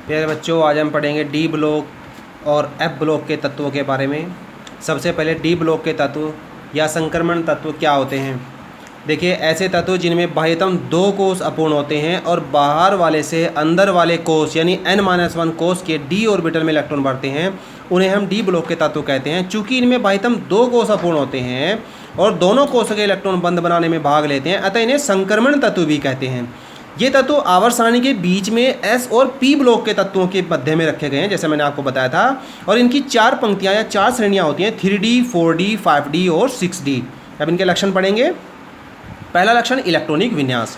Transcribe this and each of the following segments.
प्यारे बच्चों, आज हम पढ़ेंगे डी ब्लॉक और एफ ब्लॉक के तत्वों के बारे में। सबसे पहले डी ब्लॉक के तत्व या संक्रमण तत्व क्या होते हैं। देखिए, ऐसे तत्व जिनमें बाह्यतम 2 कोष अपूर्ण होते हैं और बाहर वाले से अंदर वाले कोष यानी n-1 कोष के डी ऑर्बिटल में इलेक्ट्रॉन बढ़ते हैं, उन्हें हम डी ब्लॉक के तत्व कहते हैं। चूँकि इनमें बाह्यतम 2 कोष अपूर्ण होते हैं और दोनों कोषों के इलेक्ट्रॉन बंद बनाने में भाग लेते हैं, अतः इन्हें संक्रमण तत्व भी कहते हैं। ये तत्व आवर्त सारणी के बीच में एस और पी ब्लॉक के तत्वों के मध्य में रखे गए हैं, जैसे मैंने आपको बताया था। और इनकी 4 पंक्तियां या 4 श्रेणियां होती हैं, 3D, 4D, 5D और 6D। अब इनके लक्षण पढ़ेंगे। पहला लक्षण इलेक्ट्रॉनिक विन्यास।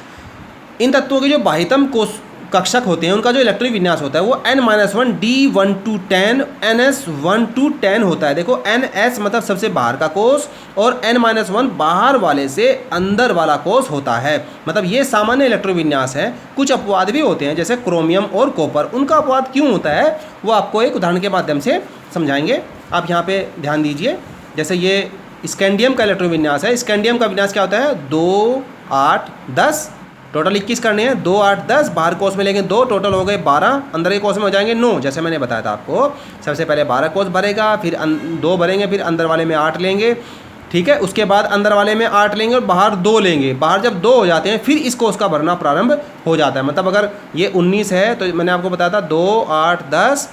इन तत्वों के जो बाह्यतम कोष कक्षक होते हैं उनका जो इलेक्ट्रॉनिक विन्यास होता है वो n-1 D1 to 10 ns1 to 10 होता है। देखो, ns मतलब सबसे बाहर का कोष और n-1 बाहर वाले से अंदर वाला कोष होता है। मतलब ये सामान्य इलेक्ट्रॉनिक विन्यास है। कुछ अपवाद भी होते हैं जैसे क्रोमियम और कॉपर। उनका अपवाद क्यों होता है वो आपको एक उदाहरण के माध्यम से समझाएंगे। आप यहाँ पे ध्यान दीजिए। जैसे ये स्कैंडियम का इलेक्ट्रॉनिक विन्यास है। स्कैंडियम का विन्यास क्या होता है? 2, 8, 10। टोटल 21 करने हैं। 2, 8, 10 बाहर कोष में लेंगे 2, टोटल हो गए 12। अंदर के कोष में हो जाएंगे 9, जैसे मैंने बताया था आपको। सबसे पहले 12 कोष भरेगा, फिर 2 भरेंगे, फिर अंदर वाले में 8 लेंगे, ठीक है। उसके बाद अंदर वाले में 8 लेंगे और बाहर 2 लेंगे। बाहर जब 2 हो जाते हैं फिर इस कोष का भरना प्रारंभ हो जाता है। मतलब अगर ये 19 है तो मैंने आपको बताया था 2, 8, 10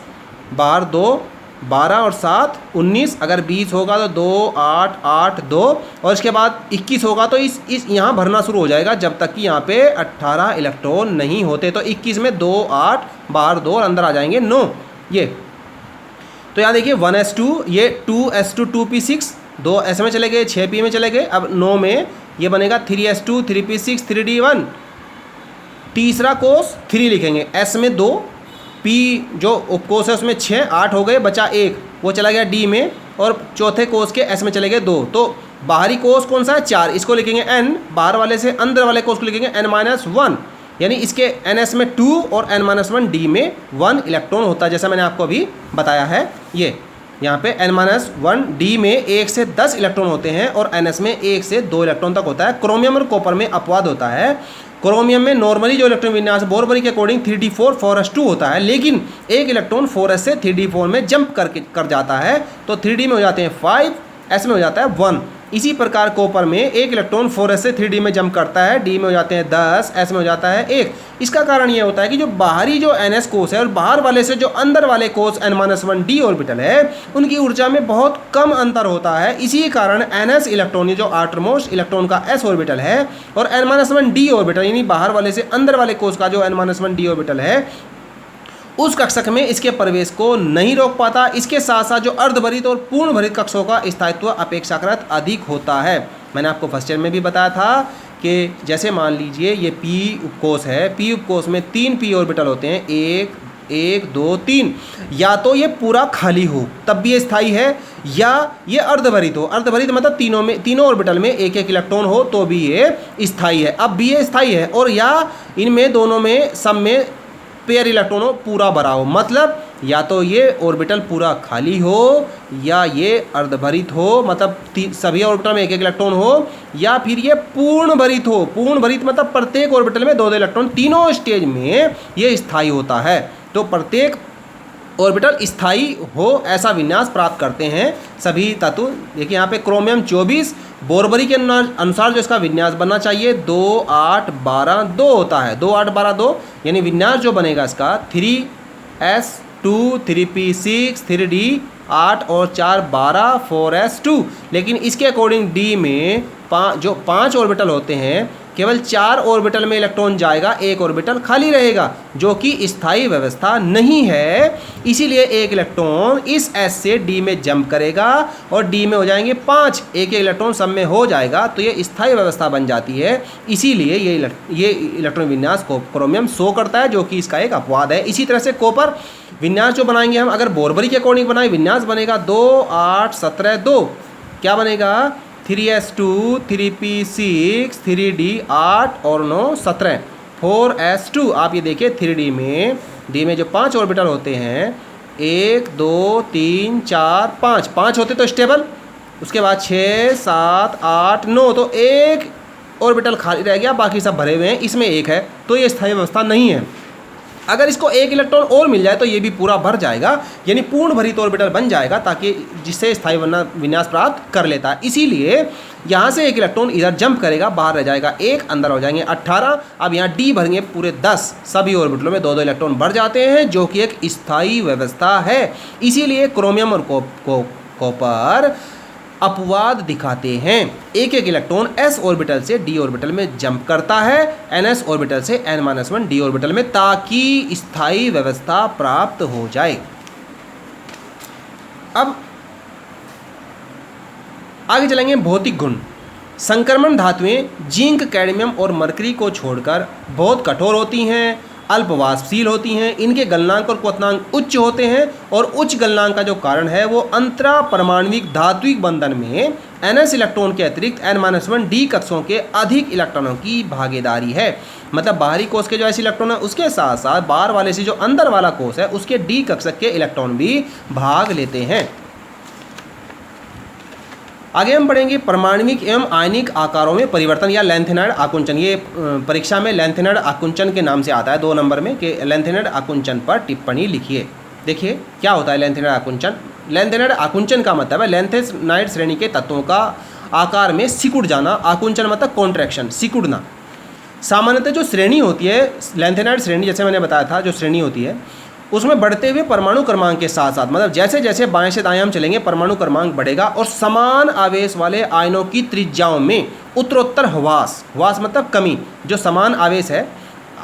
बाहर 2, 12 और 7 19। अगर 20 होगा तो 2, 8, 8, 2 और इसके बाद 21 होगा तो इस यहाँ भरना शुरू हो जाएगा जब तक कि यहाँ पे 18 इलेक्ट्रॉन नहीं होते। तो 21 में 2, 8 बाहर 2 और अंदर आ जाएंगे 9। ये तो यहाँ देखिए 1s2, ये 2s2 2p6, 2s में चले गए, 6p में चले गए। अब 9 में ये बनेगा 3s2 3p6 3d1। तीसरा कोष 3 लिखेंगे, s में 2, P जो उपकोष है उसमें 6, 8 हो गए, बचा 1, वो चला गया D में। और चौथे कोष के S में चले गए 2। तो बाहरी कोष कौन सा है? 4, इसको लिखेंगे N। बाहर वाले से अंदर वाले कोष को लिखेंगे n-1, यानी इसके NS में 2 और n-1 D में 1 इलेक्ट्रॉन होता है, जैसा मैंने आपको अभी बताया है। ये यहाँ पे n-1 D में 1 से 10 इलेक्ट्रॉन होते हैं और NS में 1 से 2 इलेक्ट्रॉन तक होता है। क्रोमियम और कॉपर में अपवाद होता है। क्रोमियम में नॉर्मली जो इलेक्ट्रॉन विन्यास बोरबरी के अकॉर्डिंग 3d4 4s2 होता है, लेकिन एक इलेक्ट्रॉन 4s से 3d4 में जंप कर जाता है तो 3d में हो जाते हैं 5, s में हो जाता है 1। इसी प्रकार कॉपर में एक इलेक्ट्रॉन 4s से 3d में जंप करता है, d में हो जाते हैं 10, s में हो जाता है 1। इसका कारण ये होता है कि जो बाहरी जो ns कोष है और बाहर वाले से जो अंदर वाले कोष n-1 d ऑर्बिटल है उनकी ऊर्जा में बहुत कम अंतर होता है। इसी कारण ns इलेक्ट्रॉन जो आउटरमोस्ट इलेक्ट्रॉन का s ऑर्बिटल है और n-1 d ऑर्बिटल यानी बाहर वाले से अंदर वाले कोष का जो n-1 d ऑर्बिटल है उस कक्षक में इसके प्रवेश को नहीं रोक पाता। इसके साथ साथ जो अर्धभरित और पूर्ण भरित कक्षों का स्थायित्व अपेक्षाकृत अधिक होता है। मैंने आपको फर्स्ट ईयर में भी बताया था कि जैसे मान लीजिए ये p उपकोष है, p उपकोष में 3 p ऑर्बिटल होते हैं, 1, 1, 2, 3। या तो ये पूरा खाली हो तब भी ये स्थायी है, या ये अर्धभरित हो। अर्धभरित मतलब तीनों ऑर्बिटल में एक एक इलेक्ट्रॉन हो तो भी ये स्थायी है। अब भी ये स्थायी है, और या इनमें दोनों में सब में पेयर इलेक्ट्रॉन हो, पूरा भरा हो। मतलब या तो ये ऑर्बिटल पूरा खाली हो या ये अर्धभरित हो, मतलब सभी ऑर्बिटल में एक एक इलेक्ट्रॉन हो, या फिर ये पूर्ण भरित हो। पूर्ण भरित मतलब प्रत्येक ऑर्बिटल में 2-2 इलेक्ट्रॉन, तीनों स्टेज में ये स्थायी होता है। तो प्रत्येक ऑर्बिटल स्थायी हो ऐसा विन्यास प्राप्त करते हैं सभी तत्व। देखिए यहाँ पे क्रोमियम 24 बोरबरी के अनुसार जो इसका विन्यास बनना चाहिए 2, 8, 12, 2 होता है। 2, 8, 12, 2 यानी विन्यास जो बनेगा इसका 3s2 3p6 3d 8 और 4 12 4s2। लेकिन इसके अकॉर्डिंग D में जो 5 ऑर्बिटल होते हैं केवल 4 ऑर्बिटल में इलेक्ट्रॉन जाएगा, 1 ऑर्बिटल खाली रहेगा, जो कि स्थायी व्यवस्था नहीं है। इसीलिए एक इलेक्ट्रॉन इस S से D में जंप करेगा और D में हो जाएंगे 5, एक इलेक्ट्रॉन सब में हो जाएगा तो ये स्थायी व्यवस्था बन जाती है। इसीलिए ये इलेक्ट्रॉन विन्यास को क्रोमियम शो करता है, जो कि इसका एक अपवाद है। इसी तरह से कॉपर विन्यास जो बनाएंगे हम, अगर बोरबरी के अकॉर्डिंग बनाए विन्यास बनेगा 2, 8, 17, 2। क्या बनेगा? 3s2 3p6 3d 8 और 9 17 4s2। आप ये देखिए 3d में D में जो 5 ऑर्बिटल होते हैं 1, 2, 3, 4, 5 होते तो स्टेबल। उसके बाद 6, 7, 8, 9 तो एक ऑर्बिटल खाली रह गया, बाकी सब भरे हुए हैं, इसमें एक है तो ये स्थायी व्यवस्था नहीं है। अगर इसको एक इलेक्ट्रॉन और मिल जाए तो ये भी पूरा भर जाएगा, यानी पूर्ण भरित ऑर्बिटल बन जाएगा, ताकि जिससे स्थायी विन्यास प्राप्त कर लेता है। इसीलिए यहाँ से एक इलेक्ट्रॉन इधर जंप करेगा, बाहर रह जाएगा एक, अंदर हो जाएंगे 18। अब यहाँ डी भरेंगे पूरे 10, सभी ऑर्बिटलों में 2-2 इलेक्ट्रॉन भर जाते हैं, जो कि एक स्थायी व्यवस्था है। इसीलिए क्रोमियम और कॉपर अपवाद दिखाते हैं। एक एक इलेक्ट्रॉन s ऑर्बिटल से d ऑर्बिटल में जंप करता है, ns ऑर्बिटल से n-1 d ऑर्बिटल में, ताकि स्थायी व्यवस्था प्राप्त हो जाए। अब आगे चलेंगे भौतिक गुण। संक्रमण धातुएं जिंक, कैडमियम और मरकरी को छोड़कर बहुत कठोर होती हैं, अल्पवाष्पशील होती हैं, इनके गलनांक और क्वथनांक उच्च होते हैं, और उच्च गलनांक का जो कारण है वो अंतरा परमाणविक धात्विक बंधन में ns इलेक्ट्रॉन के अतिरिक्त n-1 d कक्षों के अधिक इलेक्ट्रॉनों की भागीदारी है। मतलब बाहरी कोष के जो ऐसे इलेक्ट्रॉन है उसके साथ साथ बाहर वाले से जो अंदर वाला कोष है उसके d कक्षक के इलेक्ट्रॉन भी भाग लेते हैं। आगे हम पढ़ेंगे परमाणविक एवं आयनिक आकारों में परिवर्तन या लैंथेनाइड आकुंचन। ये परीक्षा में लैंथेनाइड आकुंचन के नाम से आता है 2 नंबर में, कि लैंथेनाइड आकुंचन पर टिप्पणी लिखिए। देखिए क्या होता है लैंथेनाइड आकुंचन। लैंथेनाइड आकुंचन का मतलब है लैंथेनाइड श्रेणी के तत्वों का आकार में सिकुड़ जाना। आकुंचन मतलब कॉन्ट्रैक्शन, सिकुड़ना। सामान्यतः जो श्रेणी होती है लैंथेनाइड श्रेणी, जैसे मैंने बताया था, जो श्रेणी होती है उसमें बढ़ते हुए परमाणु क्रमांक के साथ साथ, मतलब जैसे जैसे बाएं से दाएं हम चलेंगे परमाणु क्रमांक बढ़ेगा, और समान आवेश वाले आयनों की त्रिज्याओं में उत्तरोत्तर ह्रास, ह्रास मतलब कमी, जो समान आवेश है,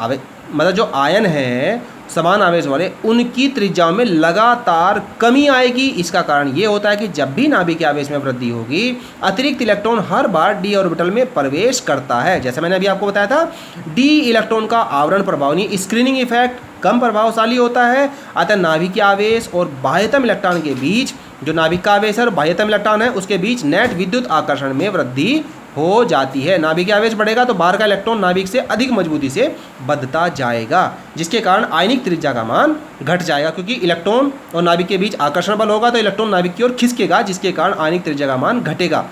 मतलब जो आयन है समान आवेश वाले, उनकी त्रिज्याओं में लगातार कमी आएगी। इसका कारण ये होता है कि जब भी नाभिक के आवेश में वृद्धि होगी, अतिरिक्त इलेक्ट्रॉन हर बार डी ऑर्बिटल में प्रवेश करता है। जैसे मैंने अभी आपको बताया था, डी इलेक्ट्रॉन का आवरण प्रभाव यानी स्क्रीनिंग इफेक्ट कम प्रभावशाली होता है। अतः नाभिक के आवेश और बाह्यतम इलेक्ट्रॉन के बीच, जो नाभिक का आवेश है और बाह्यतम इलेक्ट्रॉन है उसके बीच नेट विद्युत आकर्षण में वृद्धि हो जाती है। नाभिक का आवेश बढ़ेगा तो बाहर का इलेक्ट्रॉन नाभिक से अधिक मजबूती से बंधता जाएगा, जिसके कारण आयनिक त्रिज्या का मान घट जाएगा, क्योंकि इलेक्ट्रॉन और नाभिक के बीच आकर्षण बल होगा तो इलेक्ट्रॉन नाभिक की ओर खिसकेगा, जिसके कारण आयनिक त्रिज्या का मान घटेगा।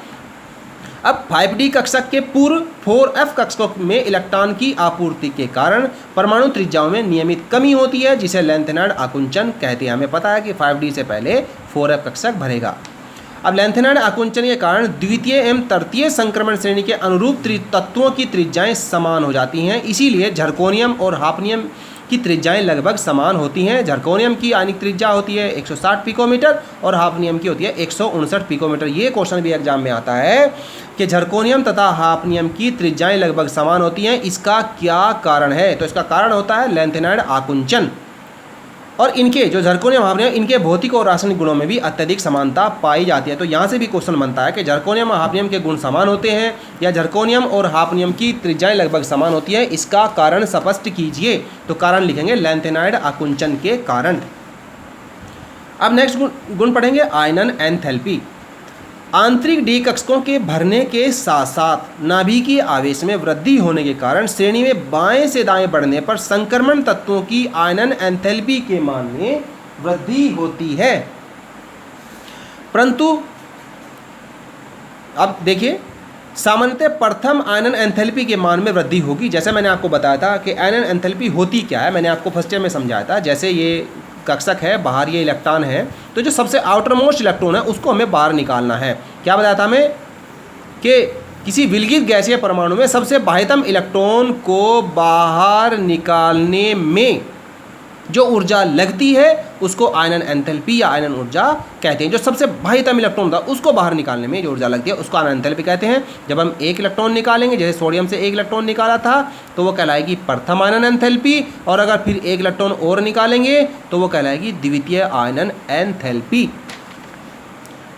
अब 5d कक्षक के पूर्व 4f कक्षकों में इलेक्ट्रॉन की आपूर्ति के कारण परमाणु त्रिज्याओं में नियमित कमी होती है, जिसे लैंथेनाइड आकुंचन कहते हैं। हमें पता है कि 5d से पहले 4f कक्षक भरेगा। अब लैंथेनाइड आकुंचन के कारण द्वितीय एवं तृतीय संक्रमण श्रेणी के अनुरूप तत्वों की त्रिज्याएं समान हो जाती हैं। इसीलिए झरकोनियम और हाफनियम की त्रिज्याएं लगभग समान होती हैं। झरकोनियम की आयनिक त्रिज्या होती है 160 पिकोमीटर और हाफनियम की होती है 159 पिकोमीटर। ये क्वेश्चन भी एग्जाम में आता है कि झरकोनियम तथा हाफनियम की त्रिज्याएं लगभग समान होती हैं, इसका क्या कारण है? तो इसका कारण होता है लैंथेनाइड आकुंचन। और इनके जो झरकोनियम हाफनियम, इनके भौतिक और रासायनिक गुणों में भी अत्यधिक समानता पाई जाती है। तो यहाँ से भी क्वेश्चन बनता है कि झरकोनियम और हाफनियम के गुण समान होते हैं या झरकोनियम और हाफनियम की त्रिज्याएं लगभग समान होती है, इसका कारण स्पष्ट कीजिए। तो कारण लिखेंगे लैंथेनाइड आकुंचन के कारण। अब नेक्स्ट गुण पढ़ेंगे आयनन एंथैल्पी। आंतरिक डी कक्षकों के भरने के साथ साथ नाभिकीय आवेश में वृद्धि होने के कारण श्रेणी में बाएं से दाएं बढ़ने पर संक्रमण तत्वों की आयनन एंथैल्पी के मान में वृद्धि होती है। परंतु अब देखिए, सामान्यतः प्रथम आयनन एंथैल्पी के मान में वृद्धि होगी। जैसे मैंने आपको बताया था कि आयनन एंथैल्पी होती क्या है, मैंने आपको फर्स्ट ईयर में समझाया था। जैसे ये कक्षक है, बाहर ये इलेक्ट्रॉन है, तो जो सबसे आउटर मोस्ट इलेक्ट्रॉन है उसको हमें बाहर निकालना है। क्या बताया था हमें कि किसी विलगित गैसीय परमाणु में सबसे बाह्यतम इलेक्ट्रॉन को बाहर निकालने में जो ऊर्जा लगती है उसको आयनन एंथैल्पी या आयनन ऊर्जा कहते हैं। जो सबसे बाह्यतम इलेक्ट्रॉन था उसको बाहर निकालने में जो ऊर्जा लगती है उसको आयनन एंथैल्पी कहते हैं। जब हम एक इलेक्ट्रॉन निकालेंगे, जैसे सोडियम से एक इलेक्ट्रॉन निकाला था, तो वो कहलाएगी प्रथम आयनन एंथैल्पी, और अगर फिर एक इलेक्ट्रॉन और निकालेंगे तो वो कहलाएगी द्वितीय आयनन एंथैल्पी।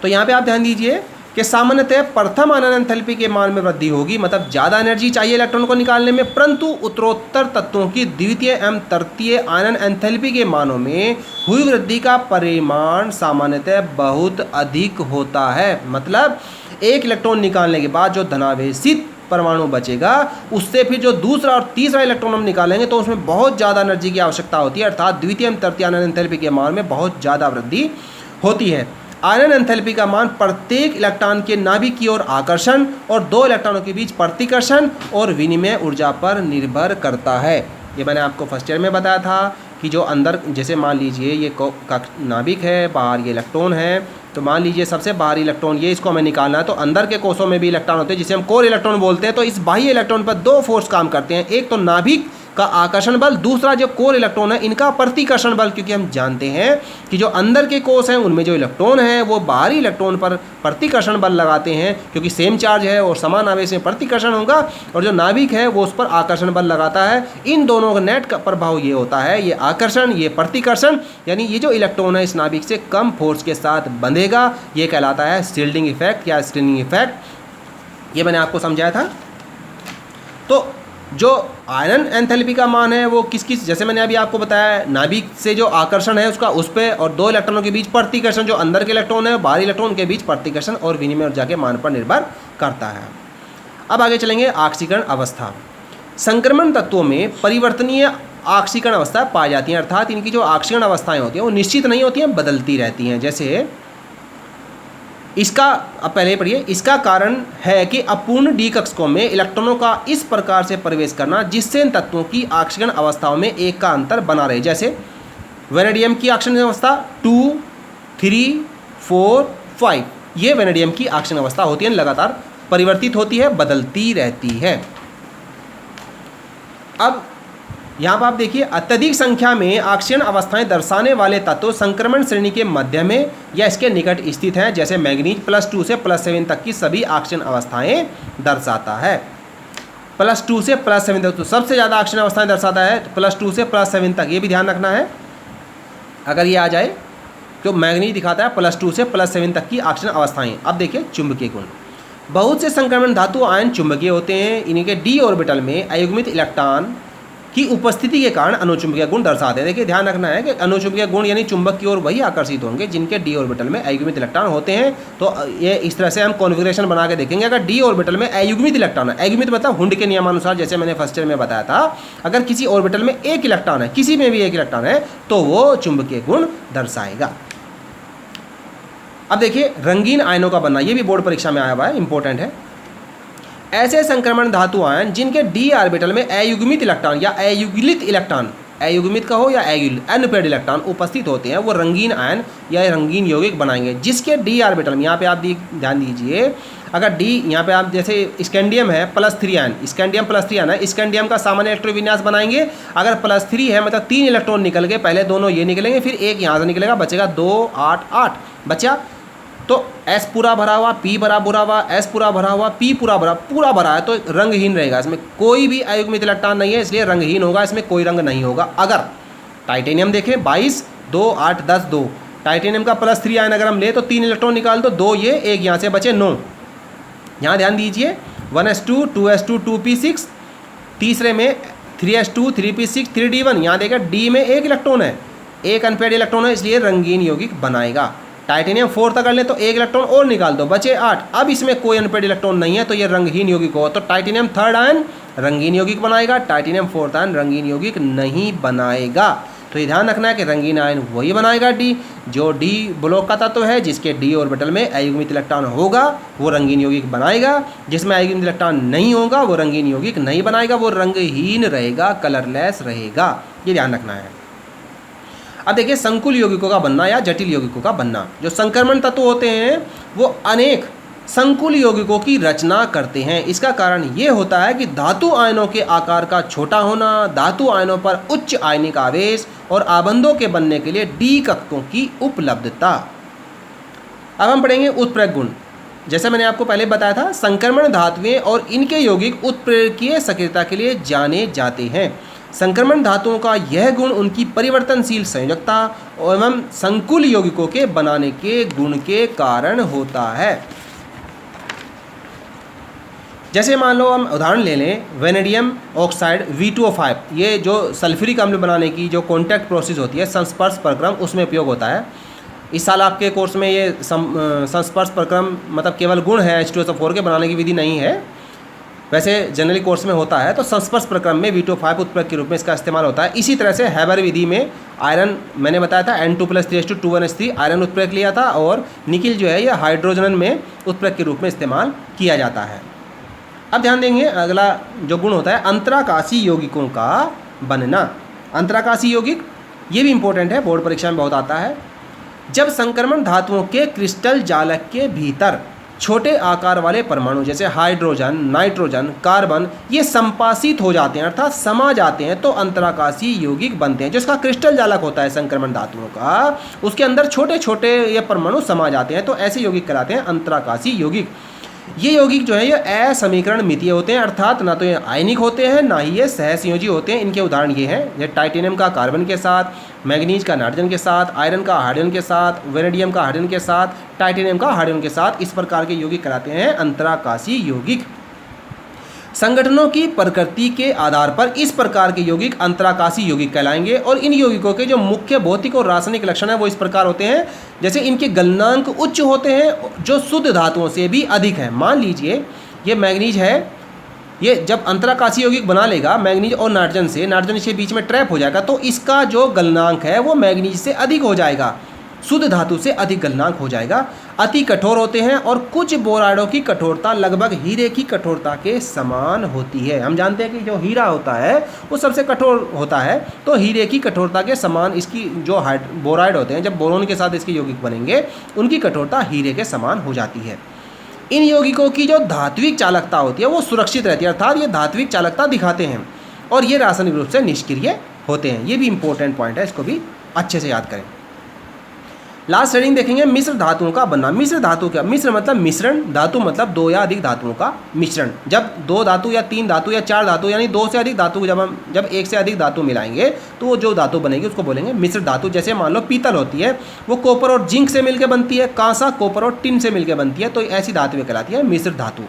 तो यहाँ पे आप ध्यान दीजिए कि सामान्यतः प्रथम आयनन एंथैल्पी के मान में वृद्धि होगी, मतलब ज़्यादा एनर्जी चाहिए इलेक्ट्रॉन को निकालने में, परंतु उत्तरोत्तर तत्वों की द्वितीय एवं तृतीय आयनन एंथैल्पी के मानों में हुई वृद्धि का परिमाण सामान्यतः बहुत अधिक होता है। मतलब एक इलेक्ट्रॉन निकालने के बाद जो धनावेशित परमाणु बचेगा, उससे फिर जो दूसरा और तीसरा इलेक्ट्रॉन हम निकालेंगे तो उसमें बहुत ज़्यादा एनर्जी की आवश्यकता होती है, अर्थात द्वितीय एवं तृतीय आयनन एंथैल्पी के मान में बहुत ज़्यादा वृद्धि होती है। आयनन एंथैल्पी का मान प्रत्येक इलेक्ट्रॉन के नाभिक की ओर आकर्षण और दो इलेक्ट्रॉनों के बीच प्रतिकर्षण और विनिमय ऊर्जा पर निर्भर करता है। ये मैंने आपको फर्स्ट ईयर में बताया था कि जो अंदर, जैसे मान लीजिए ये नाभिक है, बाहर ये इलेक्ट्रॉन है, तो मान लीजिए सबसे बाहरी इलेक्ट्रॉन ये, इसको हमें निकालना है, तो अंदर के कोषों में भी इलेक्ट्रॉन होते हैं जिसे हम कोर इलेक्ट्रॉन बोलते हैं। तो इस बाह्य इलेक्ट्रॉन पर दो फोर्स काम करते हैं, एक तो नाभिक का आकर्षण बल, दूसरा जो कोर इलेक्ट्रॉन है इनका प्रतिकर्षण बल, क्योंकि हम जानते हैं कि जो अंदर के कोष हैं उनमें जो इलेक्ट्रॉन है वो बाहरी इलेक्ट्रॉन पर प्रतिकर्षण बल लगाते हैं, क्योंकि सेम चार्ज है और समान आवेश में प्रतिकर्षण होगा, और जो नाभिक है वो उस पर आकर्षण बल लगाता है। इन दोनों का नेट का प्रभाव ये होता है, ये आकर्षण, ये प्रतिकर्षण, यानी ये जो इलेक्ट्रॉन है इस नाभिक से कम फोर्स के साथ बंधेगा, ये कहलाता है शील्डिंग इफेक्ट या स्क्रीनिंग इफेक्ट। ये मैंने आपको समझाया था। तो जो आयरन एंथैल्पी का मान है वो किस किस, जैसे मैंने अभी आपको बताया, नाभिक से जो आकर्षण है उसका उस पे, और दो इलेक्ट्रॉनों के बीच प्रतिकर्षण, जो अंदर के इलेक्ट्रॉन है बाहरी इलेक्ट्रॉन के बीच प्रतिकर्षण और विनिमय ऊर्जा के मान पर निर्भर करता है। अब आगे चलेंगे आक्सीकरण अवस्था। संक्रमण तत्वों में परिवर्तनीय आक्सीकरण अवस्था पाई जाती हैं, अर्थात इनकी जो आक्सीकरण अवस्थाएं होती हैं वो निश्चित नहीं होती हैं, बदलती रहती हैं। जैसे इसका, अब पहले पढ़िए, इसका कारण है कि अपूर्ण डी कक्षकों में इलेक्ट्रॉनों का इस प्रकार से प्रवेश करना जिससे इन तत्वों की आक्सीकरण अवस्थाओं में एक का अंतर बना रहे। जैसे वेनेडियम की आक्सीकरण अवस्था 2, 3, 4, 5, ये वेनेडियम की आक्सीकरण अवस्था होती है, लगातार परिवर्तित होती है, बदलती रहती है। अब यहाँ पर आप देखिए, अत्यधिक संख्या में आक्सीकरण अवस्थाएं दर्शाने वाले तत्व संक्रमण श्रेणी के मध्य में या इसके निकट स्थित हैं। जैसे मैग्नीज +2 से +7 तक की सभी आक्सीकरण अवस्थाएं दर्शाता है। +2 से +7 तक तो सबसे ज़्यादा आक्सीकरण अवस्थाएं दर्शाता है, +2 से +7 तक, ये भी ध्यान रखना है। अगर ये आ जाए तो मैग्नीज दिखाता है +2 से +7 तक की आक्सीकरण अवस्थाएँ। अब देखिए चुंबकीय गुण। बहुत से संक्रमण धातु आयन चुंबकीय होते हैं, इनके डी ऑर्बिटल में अयुग्मित इलेक्ट्रॉन की उपस्थिति के कारण अनुचुंबकीय गुण दर्शाते हैं। देखिए ध्यान रखना है कि अनुचुंबकीय गुण यानी चुंबक की ओर वही आकर्षित होंगे जिनके डी ऑर्बिटल में अयुग्मित इलेक्ट्रॉन होते हैं। तो ये इस तरह से हम कॉन्फ़िगरेशन बना के देखेंगे। अगर डी ऑर्बिटल में अयुग्मित इलेक्ट्रॉन है, अयुग्मित मतलब हुंड के नियमानुसार, जैसे मैंने फर्स्ट ईयर में बताया था, अगर किसी ऑर्बिटल में एक इलेक्ट्रॉन है, किसी में भी एक इलेक्ट्रॉन है, तो वो चुंबकीय गुण दर्शाएगा। अब देखिए रंगीन आयनों का बनना, ये भी बोर्ड परीक्षा में आया हुआ है, इंपॉर्टेंट है। ऐसे संक्रमण धातु आयन जिनके डी ऑर्बिटल में अयुग्मित इलेक्ट्रॉन या अयुग्लित इलेक्ट्रॉन, अयुग्मित का हो या अनपेयर्ड इलेक्ट्रॉन उपस्थित होते हैं, वो रंगीन आयन या रंगीन यौगिक बनाएंगे। जिसके डी ऑर्बिटल में, यहाँ पे आप ध्यान दीजिए, अगर डी, यहाँ पे आप जैसे स्कैंडियम है +3 आयन, स्कैंडियम +3 आयन है, स्कैंडियम का सामान्य इलेक्ट्रॉन विन्यास बनाएंगे। अगर +3 है मतलब 3 इलेक्ट्रॉन निकल गए, पहले दोनों ये निकलेंगे, फिर एक यहाँ से निकलेगा, बचेगा 2, 8, 8 बचा। तो S पूरा भरा हुआ, P भरा हुआ, S पूरा भरा हुआ, P पूरा भरा है, तो रंगहीन रहेगा, इसमें कोई भी अयुग्मित इलेक्ट्रॉन नहीं है, इसलिए रंगहीन होगा, इसमें कोई रंग नहीं होगा। अगर टाइटेनियम देखें 22, 2, 8, 10, 2, टाइटेनियम का +3 आयन अगर हम ले तो 3 इलेक्ट्रॉन निकाल दो, 2 ये, एक यहाँ से बचे 9। यहाँ ध्यान दीजिए 1s2, 2s2, 2p6, तीसरे में 3s2, 3p6, 3d1, यहाँ देखा D में एक इलेक्ट्रॉन है, एक अनपेयर्ड इलेक्ट्रॉन है, इसलिए रंगीन यौगिक बनाएगा। टाइटेनियम 4 तक कर ले तो एक इलेक्ट्रॉन और निकाल दो, बचे 8। अब इसमें कोई अनपेयर्ड इलेक्ट्रॉन नहीं है, तो ये रंगहीन यौगिक होगा। तो टाइटेनियम 3rd आयन रंगीन यौगिक बनाएगा, टाइटेनियम 4th आयन रंगीन यौगिक नहीं बनाएगा। तो ये ध्यान रखना है कि रंगीन आयन वही बनाएगा डी, जो डी ब्लॉक का तत्व है, जिसके डी ऑर्बिटल में अयुग्मित इलेक्ट्रॉन होगा वो रंगीन यौगिक बनाएगा, जिसमें अयुग्मित इलेक्ट्रॉन नहीं होगा वो रंगीन यौगिक नहीं बनाएगा, वो रंगहीन रहेगा, कलरलेस रहेगा। ये ध्यान रखना है। अब देखिए संकुल यौगिकों का बनना या जटिल यौगिकों का बनना। जो संक्रमण तत्व होते हैं वो अनेक संकुल यौगिकों की रचना करते हैं। इसका कारण ये होता है कि धातु आयनों के आकार का छोटा होना, धातु आयनों पर उच्च आयनिक आवेश और आबंधों के बनने के लिए डी कक्षकों की उपलब्धता। अब हम पढ़ेंगे उत्प्रेरक गुण। जैसे मैंने आपको पहले बताया था, संक्रमण धातुएं और इनके यौगिक उत्प्रेरकीय सक्रियता के लिए जाने जाते हैं। संक्रमण धातुओं का यह गुण उनकी परिवर्तनशील संयोजकता एवं संकुल यौगिकों के बनाने के गुण के कारण होता है। जैसे मान लो हम उदाहरण ले लें, वेनेडियम ऑक्साइड V2O5, ये जो सल्फ्यूरिक अम्ल बनाने की जो कॉन्टैक्ट प्रोसेस होती है, संस्पर्श प्रक्रम, उसमें उपयोग होता है। इस साल आपके कोर्स में ये संस्पर्श प्रक्रम मतलब केवल गुण है, H2SO4 के बनाने की विधि नहीं है, वैसे जनरली कोर्स में होता है। तो संस्पर्श प्रक्रम में V2O5 उत्प्रेरक के रूप में इसका इस्तेमाल होता है। इसी तरह से हैबर विधि में आयरन मैंने बताया था N2+3 2n3 आयरन उत्प्रेरक लिया था, और निकिल जो है यह हाइड्रोजन में उत्प्रेरक के रूप में इस्तेमाल किया जाता है। अब ध्यान देंगे अगला जो गुण होता है अंतराकाशी यौगिकों का बनना। अंतराकाशीय यौगिक ये भी इंपॉर्टेंट है, बोर्ड परीक्षा में बहुत आता है। जब संक्रमण धातुओं के क्रिस्टल जालक के भीतर छोटे आकार वाले परमाणु जैसे हाइड्रोजन, नाइट्रोजन, कार्बन ये संपासित हो जाते हैं अर्थात समा जाते हैं तो अंतराकाशीय यौगिक बनते हैं। जिसका क्रिस्टल जालक होता है संक्रमण धातुओं का, उसके अंदर छोटे छोटे ये परमाणु समा जाते हैं तो ऐसे यौगिक कहलाते हैं अंतराकाशीय यौगिक। ये यौगिक जो है ये असमीकरण मितीय होते हैं अर्थात ना तो ये आयनिक होते हैं ना ही ये सहसंयोजी होते हैं। इनके उदाहरण ये हैं, ये टाइटेनियम का कार्बन के साथ, मैग्नीज का नाइट्रोजन के साथ, आयरन का हाइड्रोजन के साथ, वेनेडियम का हाइड्रोजन के साथ, टाइटेनियम का हाइड्रोजन के साथ, इस प्रकार के यौगिक कहलाते हैं अंतराकाशीय यौगिक। संगठनों की प्रकृति के आधार पर इस प्रकार के यौगिक अंतराकाशीय यौगिक कहलाएंगे और इन यौगिकों के जो मुख्य भौतिक और रासायनिक लक्षण है वो इस प्रकार होते हैं। जैसे इनके गलनांक उच्च होते हैं जो शुद्ध धातुओं से भी अधिक है। मान लीजिए ये मैग्नीज है, ये जब अंतराकाशीय यौगिक बना लेगा मैग्नीज और नाइट्रोजन से, नाइट्रोजन से बीच में ट्रैप हो जाएगा तो इसका जो गलनांक है वो मैग्नीज से अधिक हो जाएगा, शुद्ध धातु से अधिक गलनांक हो जाएगा। अति कठोर होते हैं और कुछ बोराइडों की कठोरता लगभग हीरे की कठोरता के समान होती है। हम जानते हैं कि जो हीरा होता है वो सबसे कठोर होता है, तो हीरे की कठोरता के समान इसकी जो बोराइड होते हैं, जब बोरोन के साथ इसके यौगिक बनेंगे उनकी कठोरता हीरे के समान हो जाती है। इन यौगिकों की जो धात्विक चालकता होती है वो सुरक्षित रहती है अर्थात ये धात्विक चालकता दिखाते हैं और ये रासायनिक रूप से निष्क्रिय होते हैं। ये भी इंपॉर्टेंट पॉइंट है, इसको भी अच्छे से याद करें। लास्ट हेडिंग देखेंगे मिश्र धातुओं का बनना। मिश्र धातु क्या? मिश्र मतलब मिश्रण, धातु मतलब दो या अधिक धातुओं का मिश्रण। जब दो धातु या तीन धातु या चार धातु यानी दो से अधिक धातु जब एक से अधिक धातु मिलाएंगे तो वो जो धातु बनेगी उसको बोलेंगे मिश्र धातु। जैसे मान लो पीतल होती है वो कॉपर और जिंक से मिलकर बनती है, कांसा कॉपर और टिन से मिलकर बनती है, तो ऐसी धातुएं कहलाती है मिश्र धातु।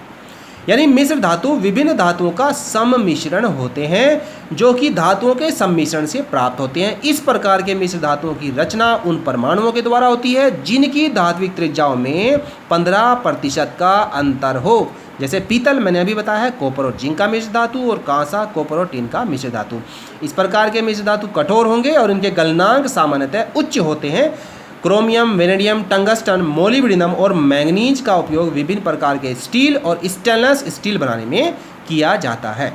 यानी मिश्र धातु विभिन्न धातुओं का सम्मिश्रण होते हैं जो कि धातुओं के सम्मिश्रण से प्राप्त होते हैं। इस प्रकार के मिश्र धातुओं की रचना उन परमाणुओं के द्वारा होती है जिनकी धात्विक त्रिज्याओं में 15% का अंतर हो। जैसे पीतल मैंने अभी बताया है कॉपर और जिंक का मिश्र धातु और कांसा कॉपर और टिन का मिश्र धातु। इस प्रकार के मिश्र धातु कठोर होंगे और इनके गलनांक सामान्यतः उच्च होते हैं। क्रोमियम, वेनेडियम, टंगस्टन, मोलिब्डेनम और मैंगनीज का उपयोग विभिन्न प्रकार के स्टील और स्टेनलेस स्टील बनाने में किया जाता है।